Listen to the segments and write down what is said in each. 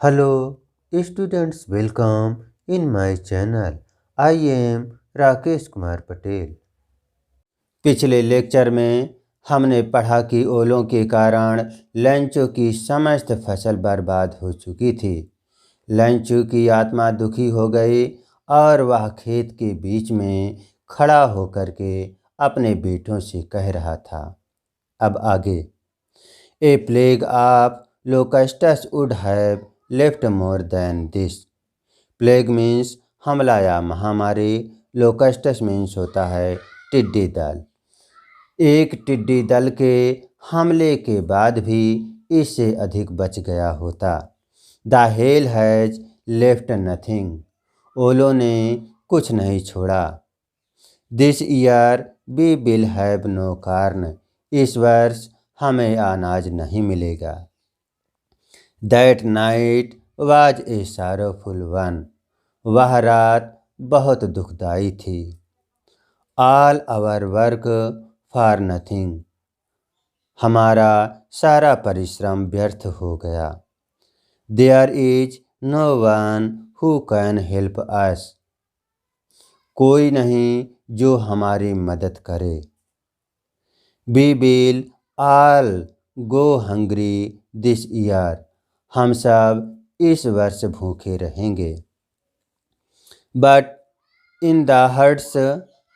Hello, students, welcome in my channel. I am Rakesh Kumar Patel. पिछले lecture में हमने पढ़ा कि ओलों के कारण लंचो की समस्त फसल बर्बाद हो चुकी थी। लंचो की आत्मा दुखी हो गई और वह खेत के बीच में खड़ा होकर के अपने बेटों से कह रहा था। अब आगे। A plague of locusts would have left more than this. Plague means हमला या महामारी। लोकस्टस मीन्स होता है टिड्डी दल। एक टिड्डी दल के हमले के बाद भी इससे अधिक बच गया होता। The hail has left nothing. ओलों ने कुछ नहीं छोड़ा। This year we will have no corn. इस वर्ष हमें अनाज नहीं मिलेगा। That night was a sorrowful one. वह रात बहुत दुखदाई थी। All our work for nothing. हमारा सारा परिश्रम व्यर्थ हो गया। There is no one who can help us. कोई नहीं जो हमारी मदद करे। We will all go hungry this year. हम सब इस वर्ष भूखे रहेंगे। But in the hearts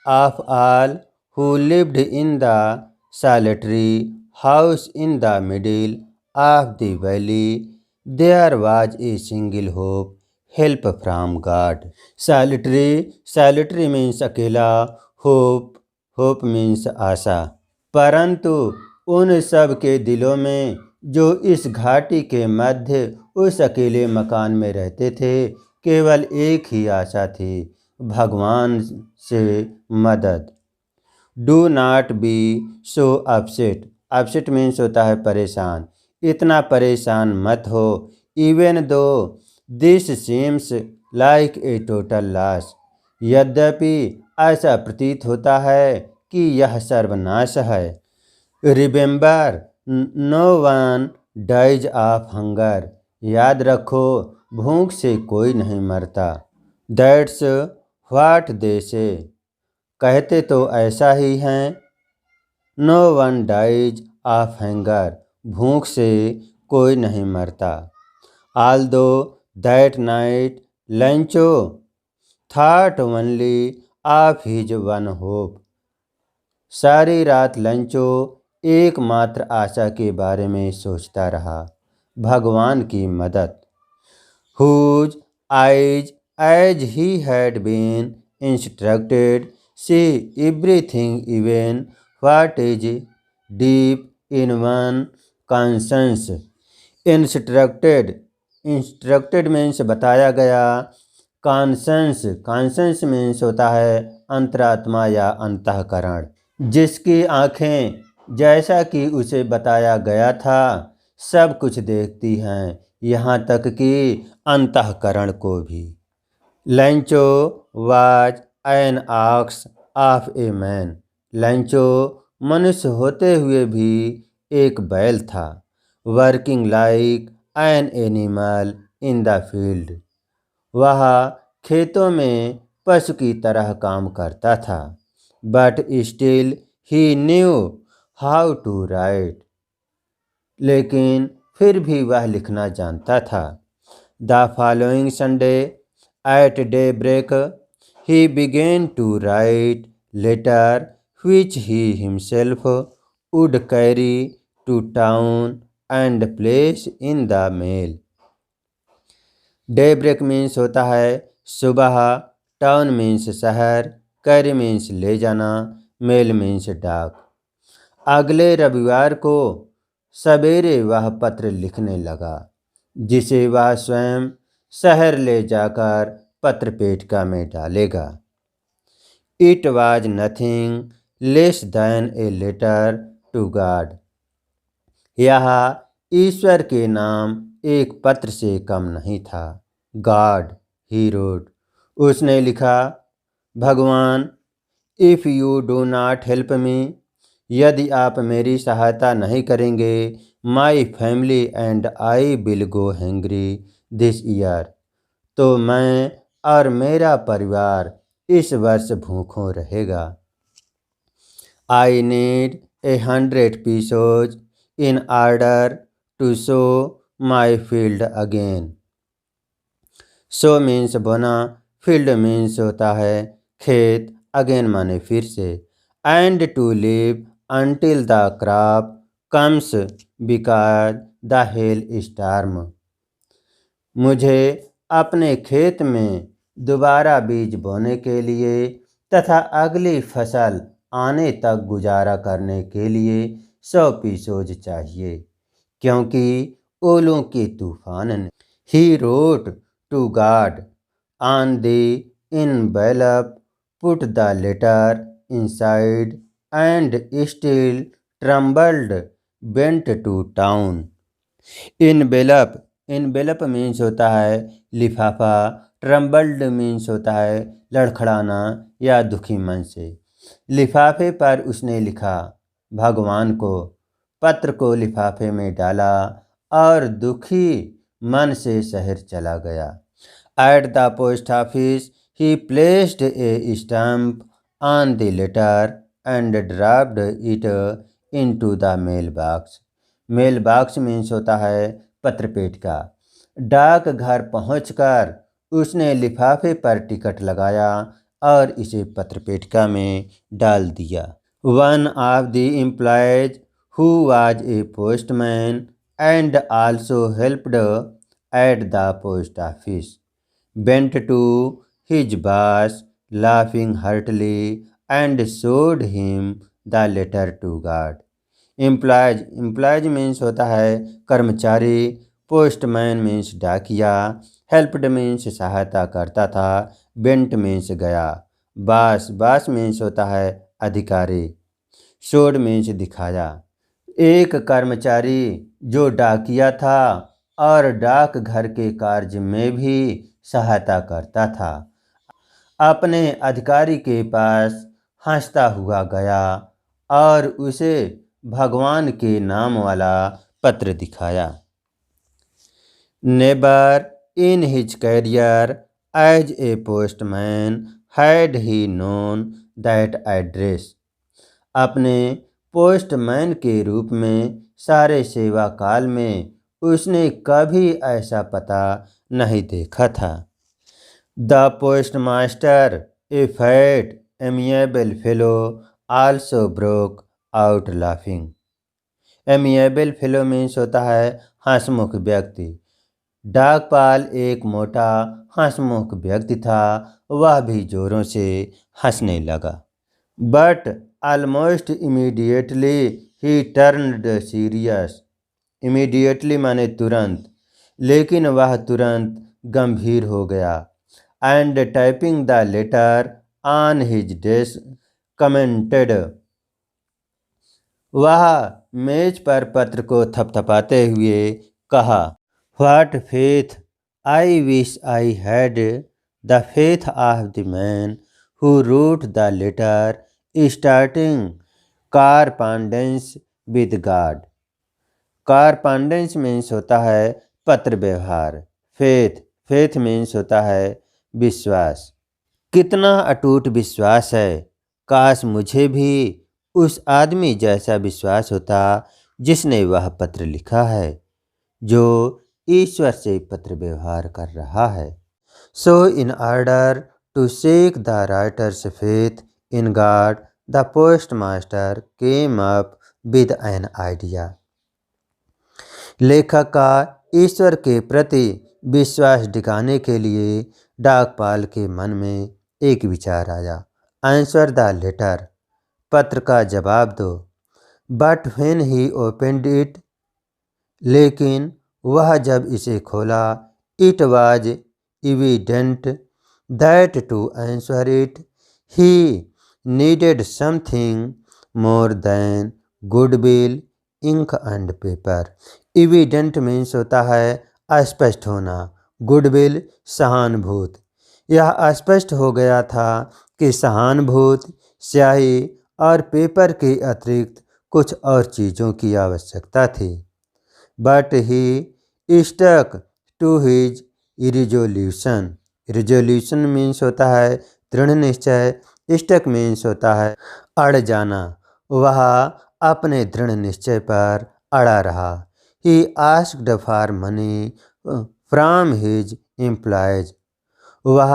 of all who lived in the solitary house in the middle of the valley there was a single hope, help from God. Solitary means अकेला, hope means आशा। परंतु उन सब के दिलों में जो इस घाटी के मध्य उस अकेले मकान में रहते थे, केवल एक ही आशा थी, भगवान से मदद। Do not be so upset. Upset means होता है परेशान। इतना परेशान मत हो। Even though this seems like a total loss. यद्यपि ऐसा प्रतीत होता है कि यह सर्वनाश है। Remember no one dies of hunger. याद रखो भूख से कोई नहीं मरता। दैट्स व्हाट दे से। कहते तो ऐसा ही हैं। No one dies of hunger. भूख से कोई नहीं मरता। Although that night Lencho thought only of his one hope. सारी रात लंचो एकमात्र आशा के बारे में सोचता रहा, भगवान की मदद। Whose eyes, as he had been instructed, see everything, even what is deep in one conscience. Instructed means बताया गया। कॉन्शंस मीन्स होता है अंतरात्मा या अंतःकरण। जिसकी आँखें जैसा कि उसे बताया गया था सब कुछ देखती हैं, यहाँ तक कि अंतःकरण को भी। Lencho was an ox of a man. Lencho मनुष्य होते हुए भी एक बैल था। Working like an animal in the field. वह खेतों में पशु की तरह काम करता था। But still he knew how to write. लेकिन फिर भी वह लिखना जानता था। The following Sunday at day break he began to write letter which he himself would carry to town and place in the mail. Daybreak means होता है सुबह, टाउन मीन्स शहर, कैरी मीन्स ले जाना, मेल मीन्स डाक। अगले रविवार को सवेरे वह पत्र लिखने लगा, जिसे वह स्वयं शहर ले जाकर पत्र पेटिका में डालेगा। It was nothing less than a letter to God. यह ईश्वर के नाम एक पत्र से कम नहीं था। God he wrote. उसने लिखा, भगवान, if you do not help me. यदि आप मेरी सहायता नहीं करेंगे, my family and I will go hungry this year. तो मैं और मेरा परिवार इस वर्ष भूखों रहेगा। I need 100 pesos in order to sow my field again। Sow means बोना, फील्ड मीन्स होता है खेत, अगेन माने फिर से, and to live until the crop comes because the hell storm. मुझे अपने खेत में दोबारा बीज बोने के लिए तथा अगली फसल आने तक गुजारा करने के लिए 100 pesos चाहिए, क्योंकि ओलों के तूफान ने। He wrote to God on the envelope, put the letter inside and still trembled, went to town। Envelope means होता है लिफाफा, ट्रम्बल्ड मीन्स होता है लड़खड़ाना या दुखी मन से। लिफाफे पर उसने लिखा भगवान को, पत्र को लिफाफे में डाला और दुखी मन से शहर चला गया। At the post office he placed a stamp on the letter and dropped it into the mail box. Mail box means होता है पत्रपेट का। डाक घर पहुंचकर उसने लिफाफे पर टिकट लगाया और इसे पत्रपेटिका में डाल दिया। One of the employees who was a postman and also helped at the post office went to his boss laughing heartily and showed him the letter to God. Employees means होता है कर्मचारी, postman means डाकिया, helped means सहायता करता था, bent means गया, बास means होता है अधिकारी, शोड मीन्स दिखाया। एक कर्मचारी जो डाकिया था और डाक घर के कार्य में भी सहायता करता था, अपने अधिकारी के पास हंसता हुआ गया और उसे भगवान के नाम वाला पत्र दिखाया। Never in his career as a postman had he known that address. अपने पोस्टमैन के रूप में सारे सेवा काल में उसने कभी ऐसा पता नहीं देखा था। The postmaster, A fat amiable fellow, also broke out laughing. Amiable fellow means होता है हंसमुख व्यक्ति। डाकपाल एक मोटा हंसमुख व्यक्ति था, वह भी जोरों से हंसने लगा। But almost immediately he turned serious. Immediately माने तुरंत, लेकिन वह तुरंत गंभीर हो गया। And typing the letter on his desk commented. वह मेज पर पत्र को थपथपाते हुए कहा, what faith, I wish I had the faith of the man who wrote the letter starting correspondence with God. Correspondence means होता है पत्र व्यवहार। फेथ मीन्स होता है विश्वास। कितना अटूट विश्वास है, काश मुझे भी उस आदमी जैसा विश्वास होता जिसने वह पत्र लिखा है, जो ईश्वर से पत्र व्यवहार कर रहा है। So in order to shake the writer's faith in God, the post master came up with an idea. लेखक का ईश्वर के प्रति विश्वास दिखाने के लिए डाकपाल के मन में एक विचार आया। आंसर द लेटर, पत्र का जवाब दो। But when he opened it, लेकिन वह जब इसे खोला, it was evident that to answer it he needed something more than goodwill, ink and paper. Evident means होता है स्पष्ट होना, गुडविल सहानुभूति। यह स्पष्ट हो गया था कि सहानुभूति, स्याही और पेपर के अतिरिक्त कुछ और चीज़ों की आवश्यकता थी। but he stuck to his resolution. Resolution means होता है दृढ़ निश्चय, stuck means होता है अड़ जाना। वह अपने दृढ़ निश्चय पर अड़ा रहा। He asked for money from his employees. वह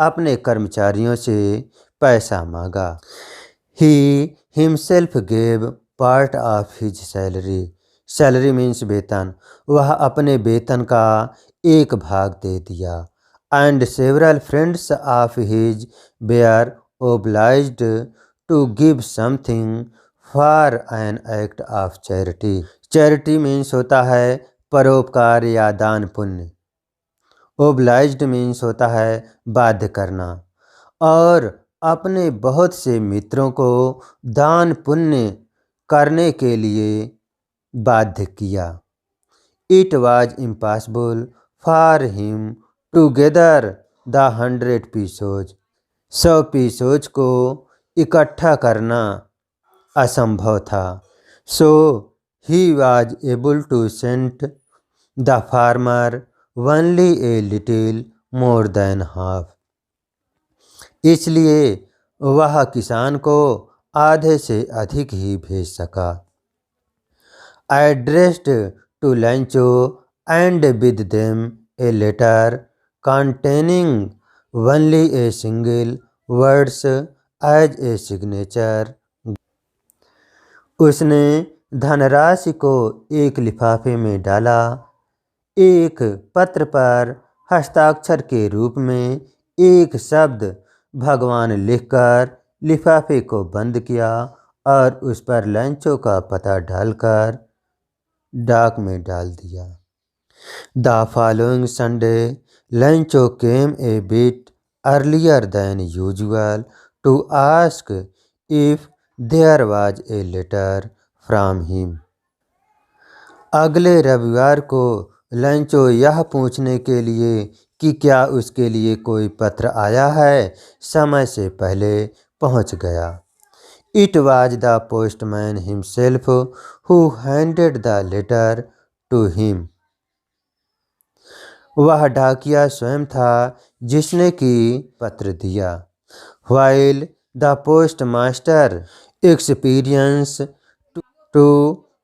अपने कर्मचारियों से पैसा मांगा। He himself gave part of his salary. Salary means वेतन। वह अपने वेतन का एक भाग दे दिया। And several friends of his were obliged to give something for an act of charity. Charity means होता है परोपकार या दान पुण्य। Obliged मीन्स होता है बाध्य करना। और अपने बहुत से मित्रों को दान पुण्य करने के लिए बाध्य किया। It was impossible for him to gather the 100 pesos. 100 pesos को इकट्ठा करना असंभव था। So he was able to send the farmer only a little more than half. इसलिए वह किसान को आधे से अधिक ही भेज सका। Addressed to Lancho and with them a letter containing only a single words as a signature. उसने धनराशि को एक लिफाफे में डाला। एक पत्र पर हस्ताक्षर के रूप में एक शब्द भगवान लिखकर लिफाफे को बंद किया और उस पर लंचो का पता डालकर डाक में डाल दिया। The following Sunday, Lancho came a bit earlier than usual to ask if there was a letter from him. अगले रविवार को लंचो यह पूछने के लिए कि क्या उसके लिए कोई पत्र आया है, समय से पहले पहुंच गया। It was the postman himself who handed the letter to him. वह डाकिया स्वयं था जिसने कि पत्र दिया। While the postmaster experienced to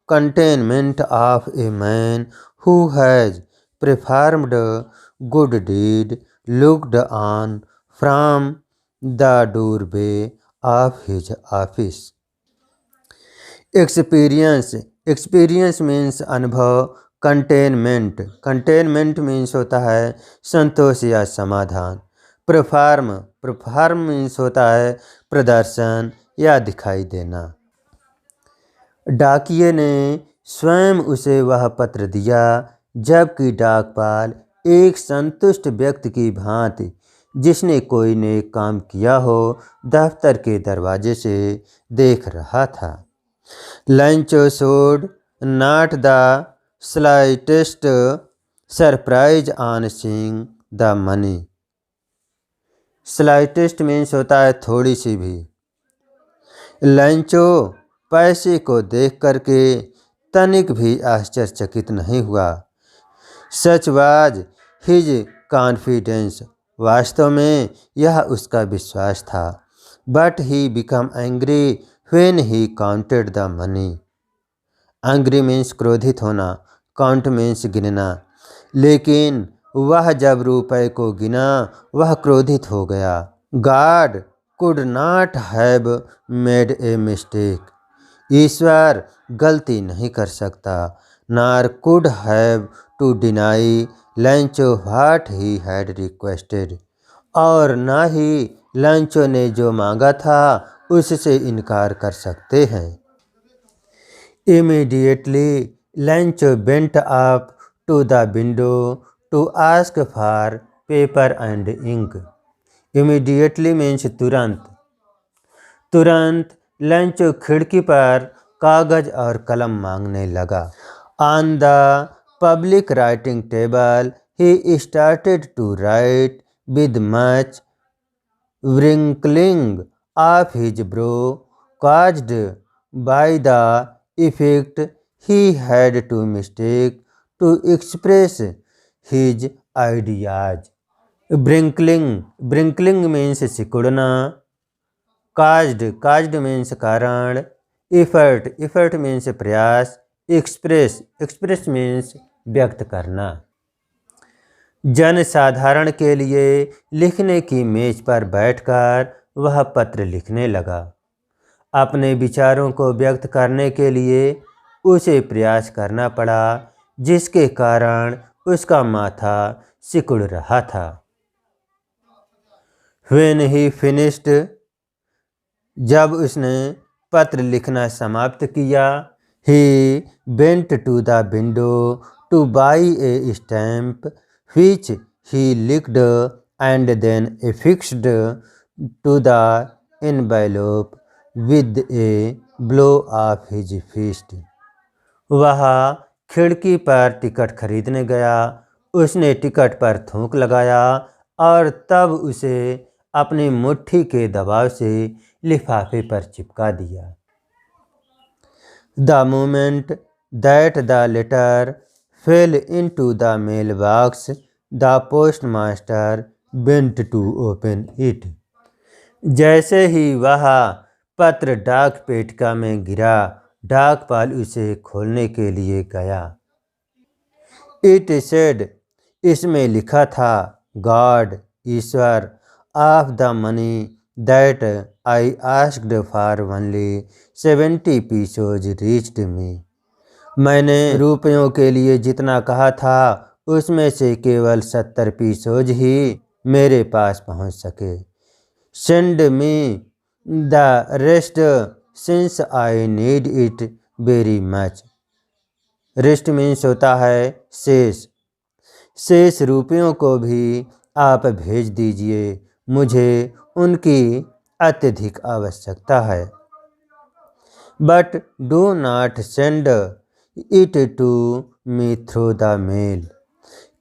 contentment of a man who has performed good deed looked on from the doorway of his office. Experience means अनुभव। Containment means होता है संतोष या समाधान। परफॉर्म मीन्स होता है प्रदर्शन या दिखाई देना। डाकिये ने स्वयं उसे वह पत्र दिया जबकि डाकपाल एक संतुष्ट व्यक्ति की भांति जिसने कोई नेक काम किया हो दफ्तर के दरवाजे से देख रहा था। Lancho showed not the slightest surprise on seeing the money. Slightest means होता है थोड़ी सी भी। लंचो पैसे को देख करके तनिक भी आश्चर्यचकित नहीं हुआ। Such was his confidence. वास्तव में यह उसका विश्वास था। But he became angry when he counted the money. Angry means क्रोधित होना, count means गिनना। लेकिन वह जब रुपए को गिना वह क्रोधित हो गया। God could not have made a mistake. ईश्वर गलती नहीं कर सकता। Nor could have to deny Lancho what he had requested. और ना ही लंचो ने जो मांगा था उससे इनकार कर सकते हैं। Immediately Lancho went up to the window to ask for paper and ink. Immediately means तुरंत। तुरंत लंचो खिड़की पर कागज और कलम मांगने लगा। On the public writing table he started to write with much wrinkling of his brow caused by the effect he had to mistake to express his ideas. Brinkling means सिकुड़ना, caused means कारण, effort means प्रयास, express means व्यक्त करना। जनसाधारण के लिए लिखने की मेज पर बैठकर वह पत्र लिखने लगा। अपने विचारों को व्यक्त करने के लिए उसे प्रयास करना पड़ा, जिसके कारण उसका माथा सिकुड़ रहा था। When he finished, जब उसने पत्र लिखना समाप्त किया, he went to the window to buy a stamp which he licked and then affixed to the envelope with a blow of his fist. वह खिड़की पर टिकट खरीदने गया। उसने टिकट पर थूक लगाया और तब उसे अपनी मुट्ठी के दबाव से लिफाफे पर चिपका दिया। The moment that the letter fell into the mailbox, the postmaster bent to open it. जैसे ही वह पत्र डाक पेटिका में गिरा, डाकपाल उसे खोलने के लिए गया। It said, इसमें लिखा था, God, Ishwar, of the money that I asked for only 70 pesos reached me. मैंने रुपयों के लिए जितना कहा था, उसमें से केवल 70 पीसोज ही मेरे पास पहुंच सके। Send me the rest since I need it very much. Rest means होता है शेष रुपयों को भी आप भेज दीजिए, मुझे उनकी अत्यधिक आवश्यकता है। But do not send it to me through the mail,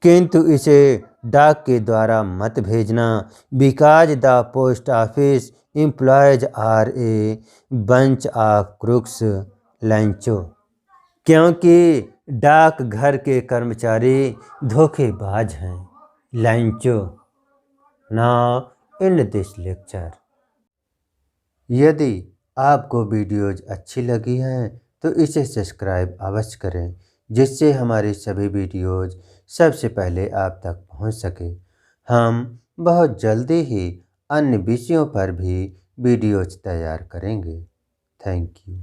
किंतु इसे डाक के द्वारा मत भेजना। Because the post office employees are a bunch of crooks Lencho, क्योंकि डाक घर के कर्मचारी धोखेबाज हैं। Lencho. Now in this lecture. यदि आपको वीडियोज अच्छी लगी हैं तो इसे सब्सक्राइब अवश्य करें, जिससे हमारी सभी वीडियोज सबसे पहले आप तक पहुंच सके। हम बहुत जल्दी ही अन्य विषयों पर भी वीडियोज तैयार करेंगे। Thank you.